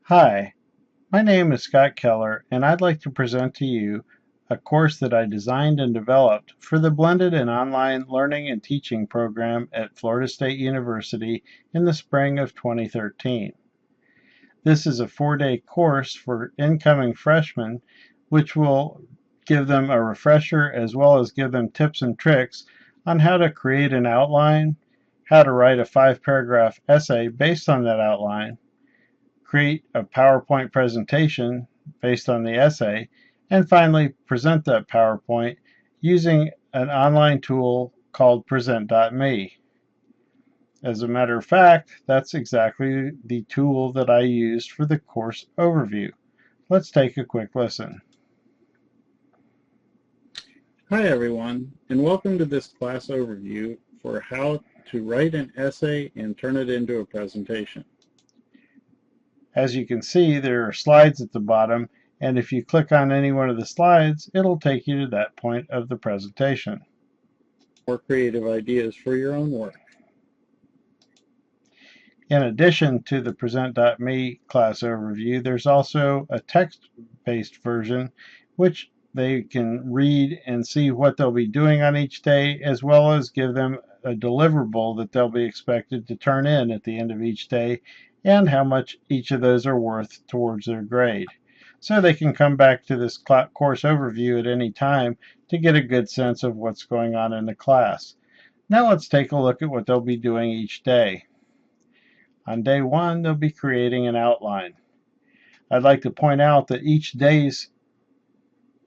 Hi, my name is Scott Keller, and I'd like to present to you a course that I designed and developed for the Blended and Online Learning and Teaching program at Florida State University in the spring of 2013. This is a 4-day course for incoming freshmen, which will give them a refresher as well as give them tips and tricks on how to create an outline, how to write a 5-paragraph essay based on that outline, create a PowerPoint presentation based on the essay, and finally present that PowerPoint using an online tool called present.me. As a matter of fact, that's exactly the tool that I used for the course overview. Let's take a quick listen. Hi everyone, and welcome to this class overview for how to write an essay and turn it into a presentation. As you can see, there are slides at the bottom, and if you click on any one of the slides, it'll take you to that point of the presentation. More creative ideas for your own work. In addition to the present.me class overview, there's also a text-based version which they can read and see what they'll be doing on each day, as well as give them a deliverable that they'll be expected to turn in at the end of each day and how much each of those are worth towards their grade. So they can come back to this course overview at any time to get a good sense of what's going on in the class. Now let's take a look at what they'll be doing each day. On day one, they'll be creating an outline. I'd like to point out that each day's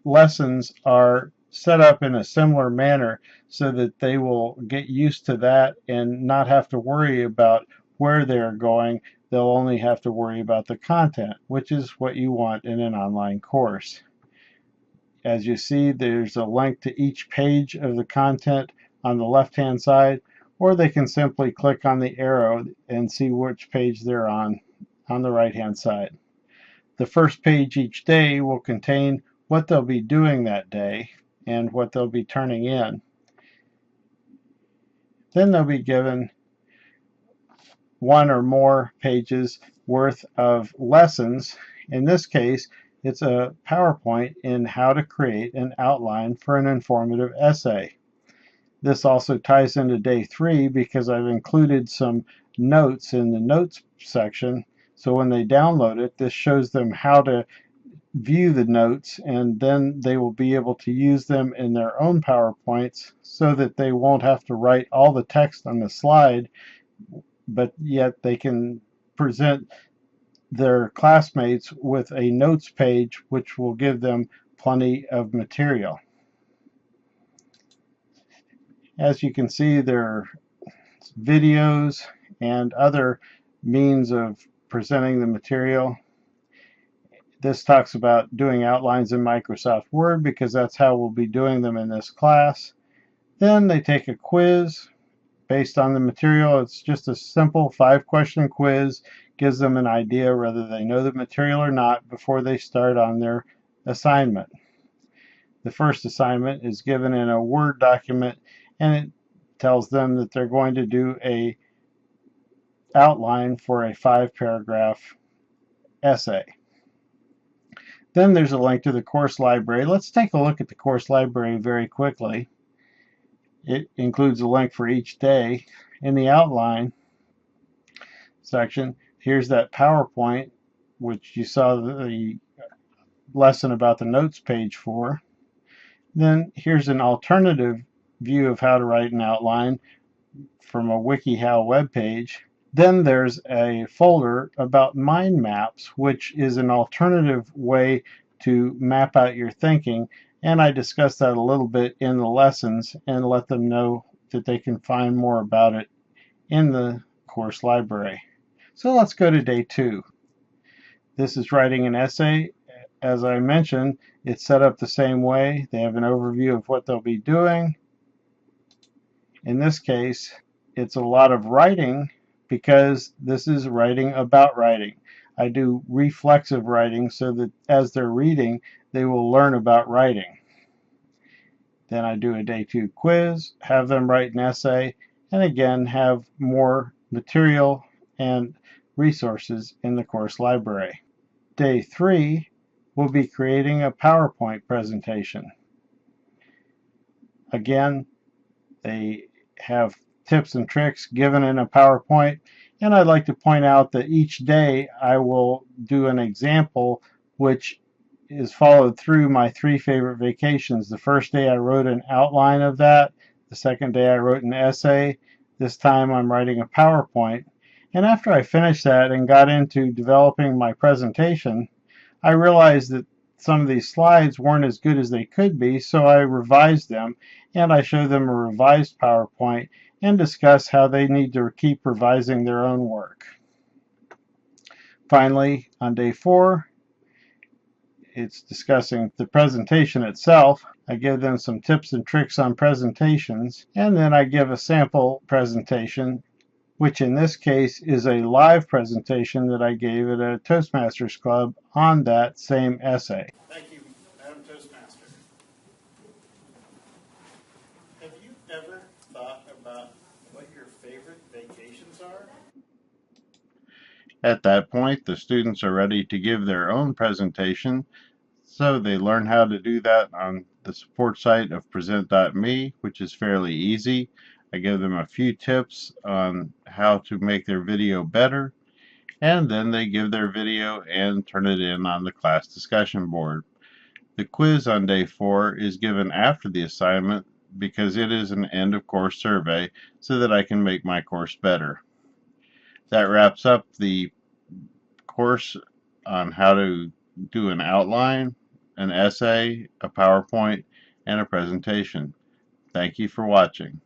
lessons are set up in a similar manner so that they will get used to that and not have to worry about where they're going. They'll only have to worry about the content, which is what you want in an online course. As you see, there's a link to each page of the content on the left-hand side, or they can simply click on the arrow and see which page they're on the right-hand side. The first page each day will contain what they'll be doing that day and what they'll be turning in. Then they'll be given one or more pages worth of lessons. In this case, it's a PowerPoint in how to create an outline for an informative essay. This also ties into day 3 because I've included some notes in the notes section. So when they download it, this shows them how to view the notes, and then they will be able to use them in their own PowerPoints so that they won't have to write all the text on the slide, but yet they can present their classmates with a notes page which will give them plenty of material. As you can see, there are videos and other means of presenting the material. This talks about doing outlines in Microsoft Word because that's how we'll be doing them in this class. Then they take a quiz based on the material. It's just a simple 5-question quiz, gives them an idea whether they know the material or not before they start on their assignment. The first assignment is given in a Word document, and it tells them that they're going to do a outline for a 5-paragraph essay. Then there's a link to the course library. Let's take a look at the course library very quickly. It includes a link for each day. In the outline section, here's that PowerPoint, which you saw the lesson about the notes page for. Then here's an alternative view of how to write an outline from a WikiHow web page. Then there's a folder about mind maps, which is an alternative way to map out your thinking, and I discussed that a little bit in the lessons and let them know that they can find more about it in the course library. So let's go to day 2. This is writing an essay. As I mentioned, it's set up the same way. They have an overview of what they'll be doing. In this case, it's a lot of writing because this is writing about writing. I do reflexive writing so that as they're reading, they will learn about writing. Then I do a day 2 quiz, have them write an essay, and again have more material and resources in the course library. Day 3 will be creating a PowerPoint presentation. Again, they have tips and tricks given in a PowerPoint, and I'd like to point out that each day I will do an example which is followed through my 3 favorite vacations. The first day I wrote an outline of that. The second day I wrote an essay. This time I'm writing a PowerPoint. And after I finished that and got into developing my presentation, I realized that some of these slides weren't as good as they could be, so I revised them, and I show them a revised PowerPoint and discuss how they need to keep revising their own work. Finally, on day 4, it's discussing the presentation itself. I give them some tips and tricks on presentations, and then I give a sample presentation, which in this case is a live presentation that I gave at a Toastmasters Club on that same essay. Thank you, Madam Toastmaster. Have you ever thought about what your favorite vacations are? At that point, the students are ready to give their own presentation, so they learn how to do that on the support site of present.me, which is fairly easy. I give them a few tips on how to make their video better, and then they give their video and turn it in on the class discussion board. The quiz on day 4 is given after the assignment because it is an end of course survey so that I can make my course better. That wraps up the course on how to do an outline, an essay, a PowerPoint, and a presentation. Thank you for watching.